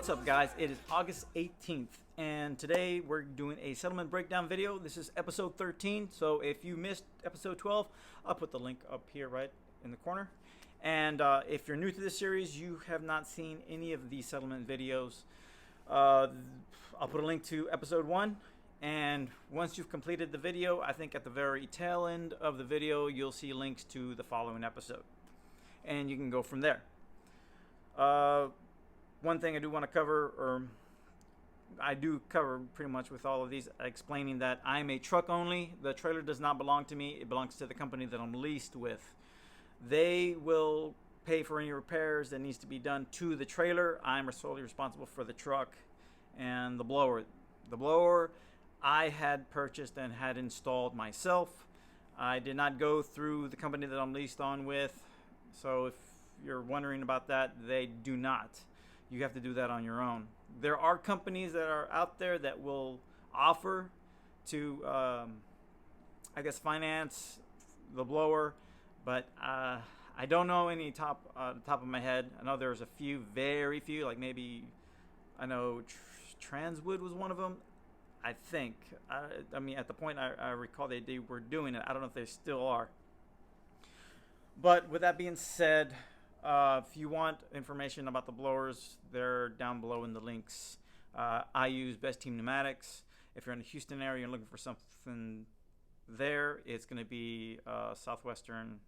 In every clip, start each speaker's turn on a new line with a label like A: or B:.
A: What's up, guys? It is August 18th, and today we're doing a settlement breakdown video. This is episode 13, so if you missed episode 12, I'll put the link up here right in the corner. And if you're new to this series, you have not seen any of these settlement videos, I'll put a link to episode 1. And once you've completed the video, I think at the very tail end of the video, you'll see links to the following episode. And you can go from there. One thing I do want to cover, or I do cover pretty much with all of these, explaining that I'm a truck only. The trailer does not belong to me. It belongs to the company that I'm leased with. They will pay for any repairs that needs to be done to the trailer. I'm solely responsible for the truck and the blower. The blower I had purchased and had installed myself. I did not go through the company that I'm leased on with. So if you're wondering about that, they do not. You have to do that on your own. There are companies that are out there that will offer to, finance the blower, but I don't know any top of my head. I know there's a few, very few, like maybe I know Transwood was one of them. I think. I mean, at the point I recall they were doing it. I don't know if they still are. But with that being said, if you want information about the blowers, they're down below in the links. I use Best Team Pneumatics. If you're in the Houston area and looking for something there, it's going to be Southwestern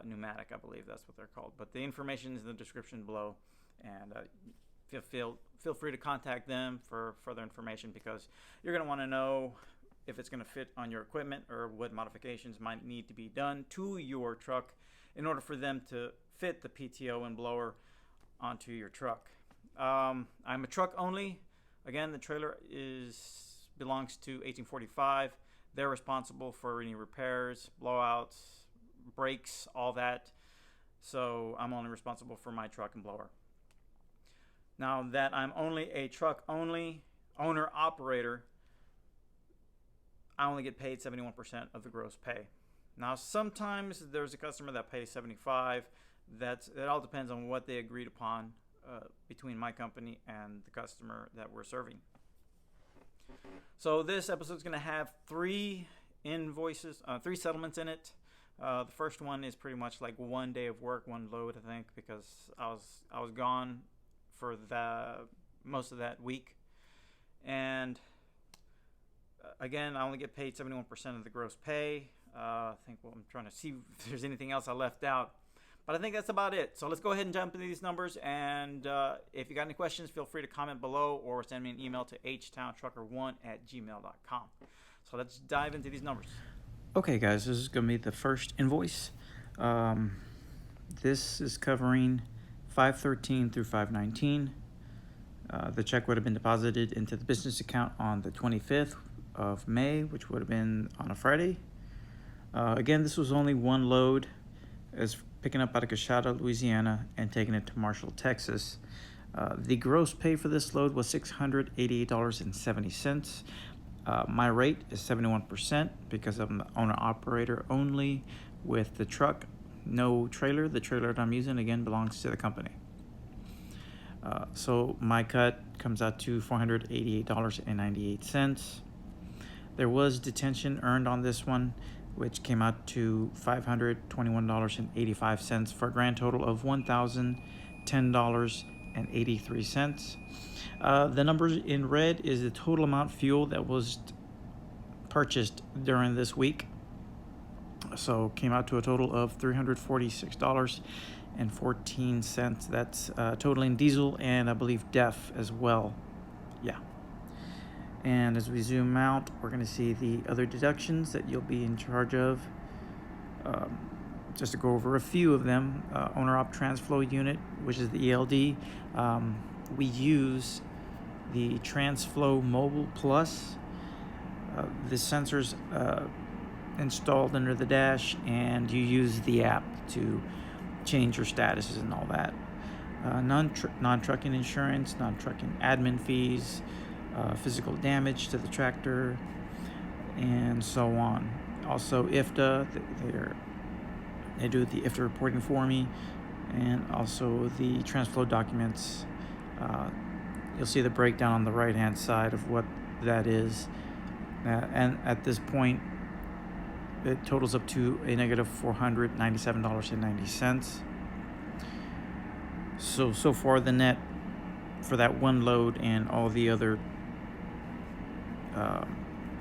A: Pneumatic, I believe that's what they're called. But the information is in the description below, and feel free to contact them for further information, because you're going to want to know if it's going to fit on your equipment or what modifications might need to be done to your truck in order for them to fit the PTO and blower onto your truck. I'm a truck only. Again, the trailer belongs to 1845. They're responsible for any repairs, blowouts, brakes, all that. So I'm only responsible for my truck and blower. Now that I'm only a truck only owner operator, I only get paid 71% of the gross pay. Now sometimes there's a customer that pays 75. It all depends on what they agreed upon between my company and the customer that we're serving. So this episode is going to have three settlements in it. The first one is pretty much like 1 day of work, one load, I think, because I was gone for most of that week. And again, I only get paid 71% of the gross pay. I'm trying to see if there's anything else I left out. But I think that's about it. So let's go ahead and jump into these numbers. And if you got any questions, feel free to comment below or send me an email to htowntrucker1@gmail.com. So let's dive into these numbers.
B: Okay, guys, this is going to be the first invoice. This is covering 5/13 through 5/19. The check would have been deposited into the business account on the 25th of May, which would have been on a Friday. Again, this was only one load, as picking up out of Coshada, Louisiana, and taking it to Marshall, Texas. The gross pay for this load was $688.70. My rate is 71% because I'm the owner-operator only with the truck, no trailer. The trailer that I'm using, again, belongs to the company. So my cut comes out to $488.98. There was detention earned on this one, which came out to $521.85 for a grand total of $1,010.83. The numbers in red is the total amount fuel that was purchased during this week. So came out to a total of $346.14. That's totaling diesel and I believe DEF as well. Yeah. And as we zoom out, we're going to see the other deductions that you'll be in charge of. Just to go over a few of them, owner-op transflow unit, which is the ELD. We use the Transflow Mobile Plus. The sensor's installed under the dash, and you use the app to change your statuses and all that. Non-trucking insurance, non-trucking admin fees, physical damage to the tractor, and so on. Also, IFTA, they do the IFTA reporting for me, and also the Transflow documents You'll see the breakdown on the right hand side of what that is, and at this point it totals up to a negative $497.90. So far the net for that one load and all the other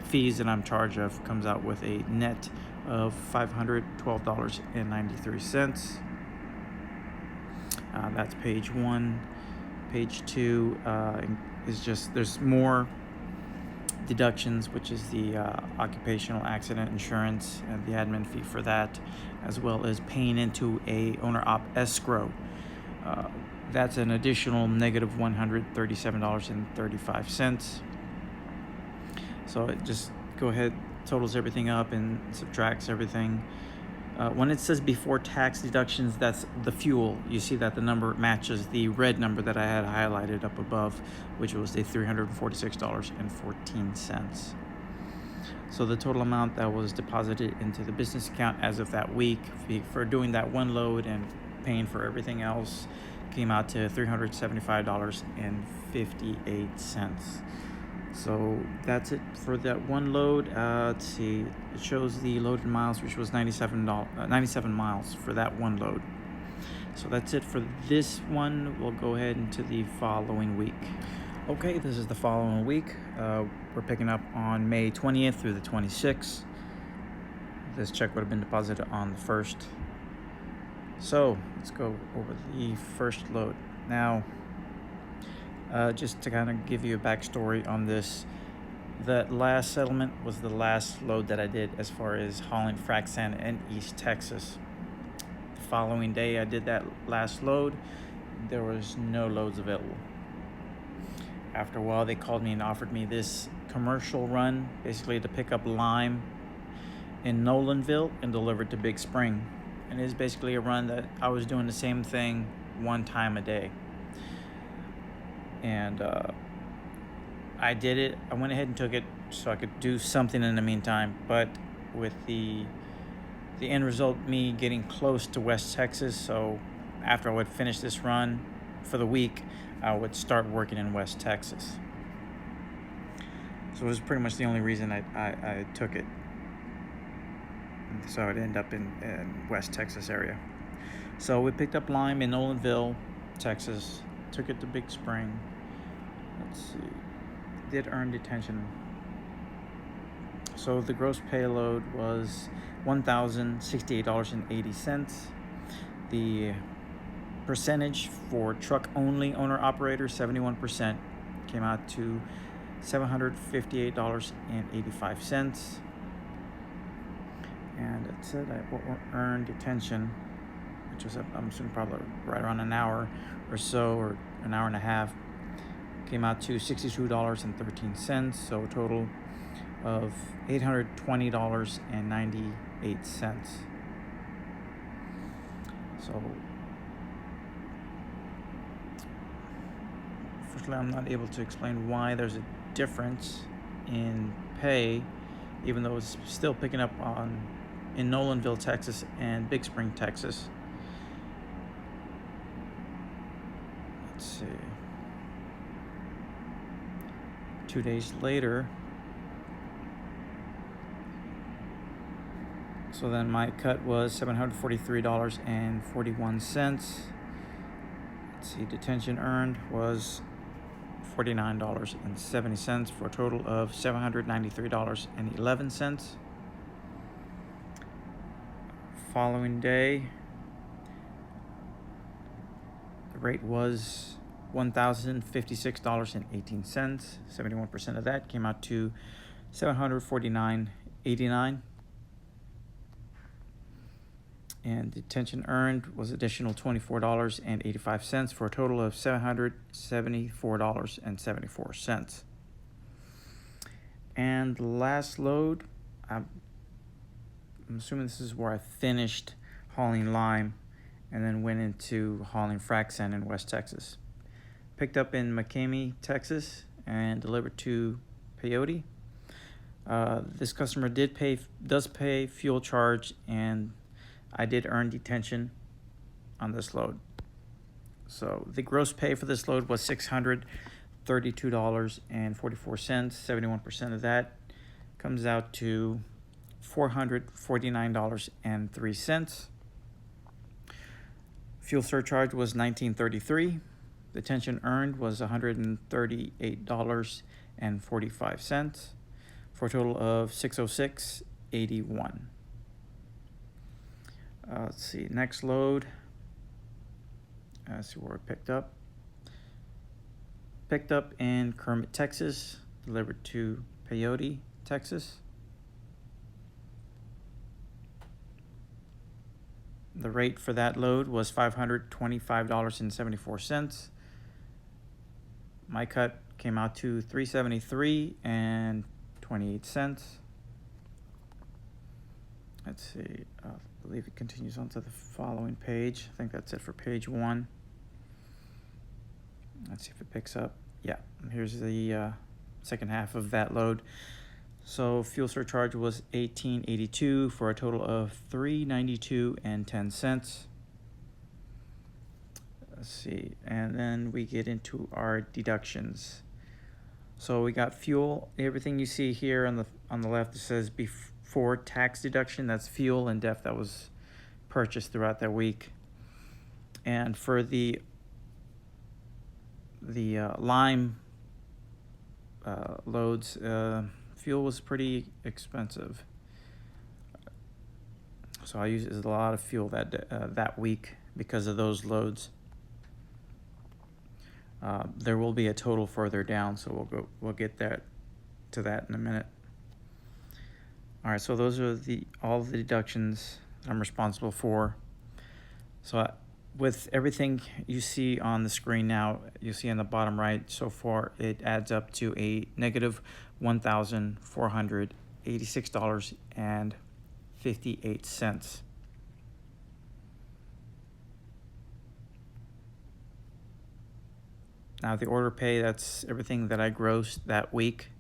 B: fees that I'm charged of comes out with a net of $512.93. That's page 1. Page 2 is just, there's more deductions, which is the occupational accident insurance and the admin fee for that, as well as paying into a owner op escrow. That's an additional negative $137.35. So it just go ahead, totals everything up and subtracts everything. When it says before tax deductions, that's the fuel. You see that the number matches the red number that I had highlighted up above, which was the $346.14. So the total amount that was deposited into the business account as of that week for doing that one load and paying for everything else came out to $375.58. So that's it for that one load. Let's see, it shows the loaded miles, which was 97 miles for that one load. So that's it for this one. We'll go ahead into the following week. Okay, this is the following week. We're picking up on May 20th through the 26th. This check would have been deposited on the 1st. So let's go over the first load. Now, just to kind of give you a backstory on this, that last settlement was the last load that I did as far as hauling frac sand in East Texas. The following day I did that last load. There was no loads available. After a while, they called me and offered me this commercial run, basically to pick up lime in Nolanville and deliver it to Big Spring. And it is basically a run that I was doing the same thing one time a day. And I did it. I went ahead and took it so I could do something in the meantime. But with the end result, me getting close to West Texas, so after I would finish this run for the week, I would start working in West Texas. So it was pretty much the only reason I took it. So I'd end up in West Texas area. So we picked up lime in Nolanville, Texas, took it to Big Spring. Let's see, did earn detention. So the gross payload was $1,068.80. The percentage for truck only owner operator, 71%, came out to $758.85. And it said that what earned detention, which was I'm assuming probably right around an hour or so, or an hour and a half, came out to $62.13, so a total of $820.98. So unfortunately, I'm not able to explain why there's a difference in pay, even though it's still picking up in Nolanville, Texas and Big Spring, Texas. Let's see. 2 days later, so then my cut was $743.41. Let's see, detention earned was $49.70 for a total of $793.11. Following day, the rate was $1,056.18. 71% of that came out to $749.89. And detention earned was additional $24.85 for a total of $774.74. And the last load, I'm assuming this is where I finished hauling lime and then went into hauling frac sand in West Texas. Picked up in McCamey, Texas, and delivered to Peyote. This customer does pay fuel charge, and I did earn detention on this load. So the gross pay for this load was $632.44. 71% of that comes out to $449.03. Fuel surcharge was $19.33. The tension earned was $138.45 for a total of $606.81. Let's see, next load. Let's see where it picked up. Picked up in Kermit, Texas, delivered to Peyote, Texas. The rate for that load was $525.74. My cut came out to $373.28. Let's see, I believe it continues on to the following page. I think that's it for page 1. Let's see if it picks up. Yeah, here's the second half of that load. So fuel surcharge was $18.82 for a total of $392.10. Let's see, and then we get into our deductions. So we got fuel. Everything you see here on the left, it says before tax deduction. That's fuel and DEF that was purchased throughout that week. And for the lime loads, fuel was pretty expensive, so I used a lot of fuel that week because of those loads. There will be a total further down, so we'll get to that in a minute. All right, so those are all the deductions I'm responsible for. So with everything you see on the screen now, you see on the bottom right, so far it adds up to a negative $1,486.58. Now the order pay, that's everything that I grossed that week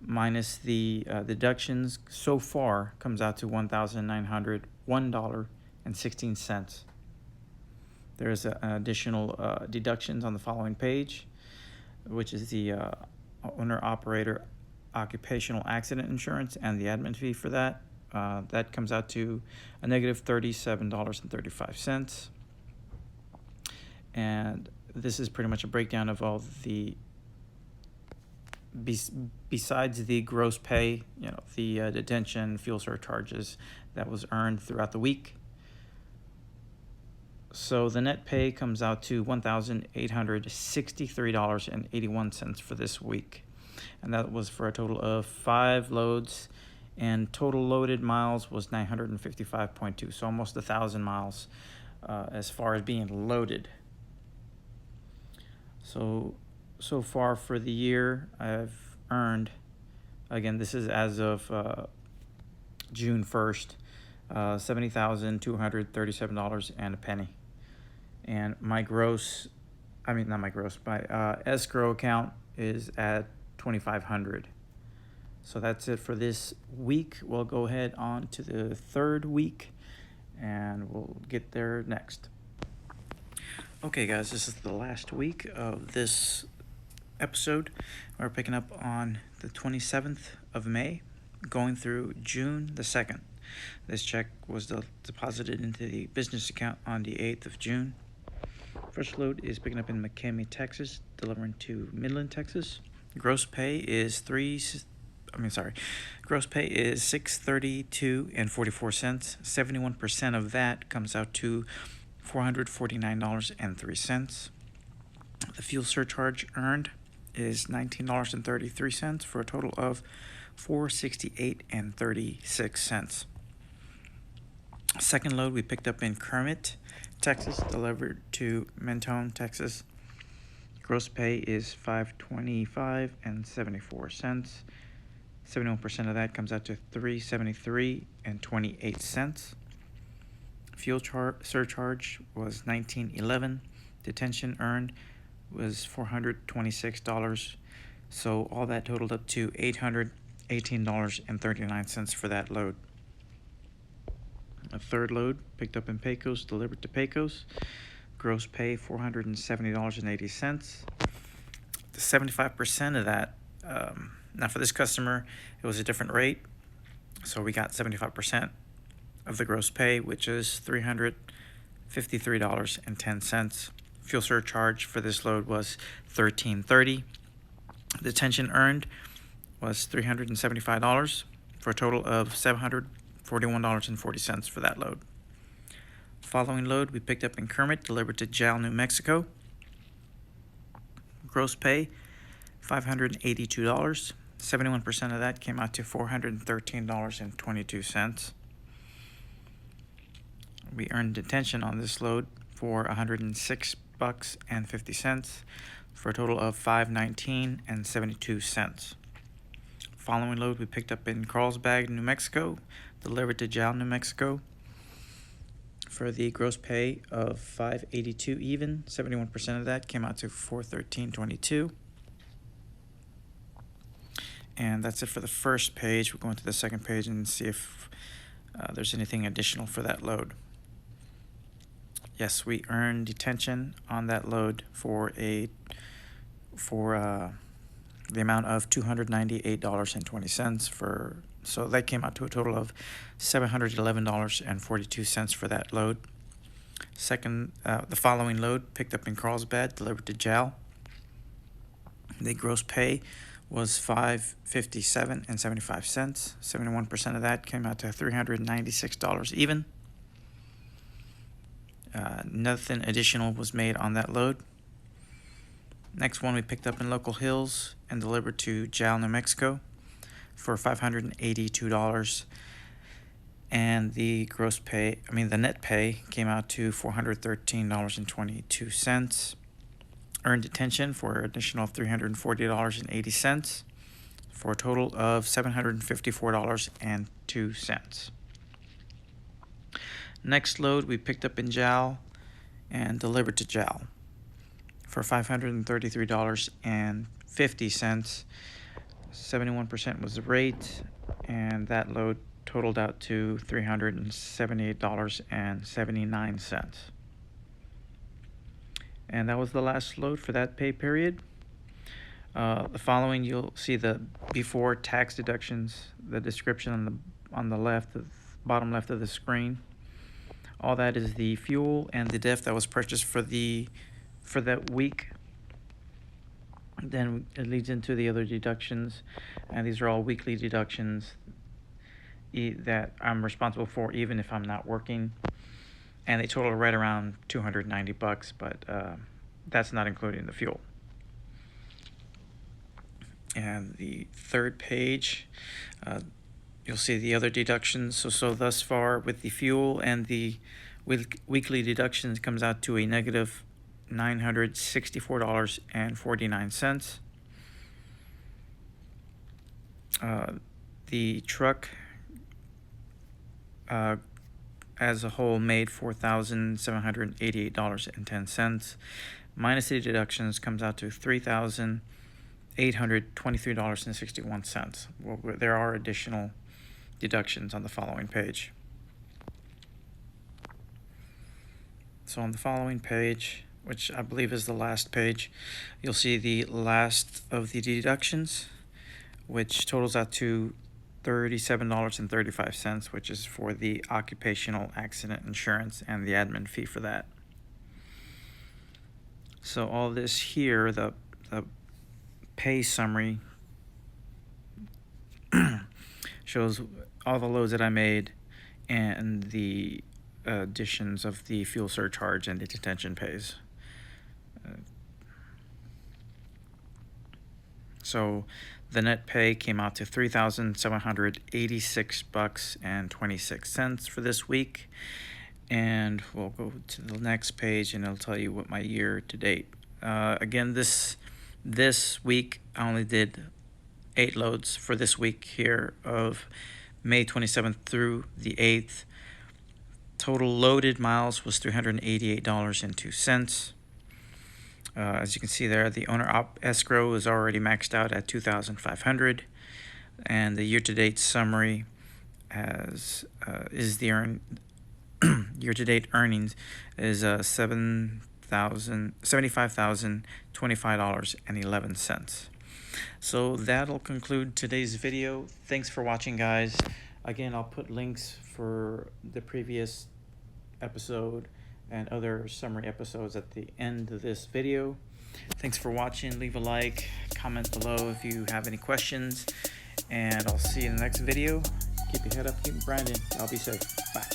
B: minus the deductions, so far comes out to $1,901.16. There's an additional deductions on the following page, which is the owner-operator occupational accident insurance and the admin fee for that. That comes out to a negative $37.35. And this is pretty much a breakdown of all the, besides the gross pay, the detention, fuel surcharges that was earned throughout the week. So the net pay comes out to $1,863.81 for this week. And that was for a total of 5 loads, and total loaded miles was 955.2, so almost 1,000 miles as far as being loaded. So far for the year, I've earned, again, this is as of June 1st, $70,237 and a penny. And my escrow account is at $2,500. So that's it for this week. We'll go ahead on to the third week, and we'll get there next. Okay, guys, this is the last week of this episode. We're picking up on the 27th of May, going through June the 2nd. This check was deposited into the business account on the 8th of June. First load is picking up in McCamey, Texas, delivering to Midland, Texas. Gross pay is $632.44. 71% of that comes out to $449.03. The fuel surcharge earned is $19.33 for a total of $468.36. Second load we picked up in Kermit, Texas, delivered to Mentone, Texas. Gross pay is $525.74. 71% of that comes out to $373.28. Fuel surcharge was $19.11. Detention earned was $426. So all that totaled up to $818.39 for that load. A third load picked up in Pecos, delivered to Pecos. Gross pay $470.80. The 75% of that, now for this customer, it was a different rate, so we got 75% of the gross pay, which is $353.10. Fuel surcharge for this load was $13.30. The detention earned was $375 for a total of $741.40 for that load. Following load we picked up in Kermit, delivered to Jal, New Mexico. Gross pay $582. 71% of that came out to $413.22. We earned detention on this load for $106.50 for a total of $519.72. Following load we picked up in Carlsbad, New Mexico, delivered to Jal, New Mexico, for the gross pay of $582 even. 71% of that came out to $413.22. And that's it for the first page. We'll go into the second page and see if there's anything additional for that load. Yes, we earned detention on that load for the amount of $298.20 so that came out to a total of $711.42 for that load. The following load picked up in Carlsbad, delivered to Jal. The gross pay was $557.75. 71% of that came out to $396 even. Nothing additional was made on that load. Next one we picked up in Local Hills and delivered to Jal, New Mexico for $582, and the net pay came out to $413.22. Earned detention for an additional $340.80 for a total of $754.02. Next load we picked up in Jal and delivered to Jal for $533.50. 71% was the rate, and that load totaled out to $378.79. And that was the last load for that pay period. The following, you'll see the before tax deductions, the description on the left, the bottom left of the screen. All that is the fuel and the diff that was purchased for that week. Then it leads into the other deductions, and these are all weekly deductions that I'm responsible for even if I'm not working, and they total right around $290, but that's not including the fuel. And the third page, you'll see the other deductions. So thus far with the fuel and the weekly deductions comes out to a negative $964.49. The truck as a whole made $4,788.10. Minus the deductions comes out to $3,823.61. Well, there are additional deductions on the following page. So on the following page, which I believe is the last page, you'll see the last of the deductions, which totals out to $37.35, which is for the occupational accident insurance and the admin fee for that. So all this here, the pay summary shows all the loads that I made and the additions of the fuel surcharge and the detention pays. So the net pay came out to $3,786.26 for this week. And we'll go to the next page and it'll tell you what my year to date. Again, this week I only did 8 loads for this week here of May 27th through the 8th. Total loaded miles was $388.02. As you can see there, the owner op escrow is already maxed out at $2,500, and the year-to-date summary is the year-to-date earnings is $75,025.11. So that'll conclude today's video. Thanks for watching, guys. Again, I'll put links for the previous episode and other summary episodes at the end of this video. Thanks for watching. Leave a like, comment below if you have any questions, and I'll see you in the next video. Keep your head up, keep grinding. I'll be safe. Bye.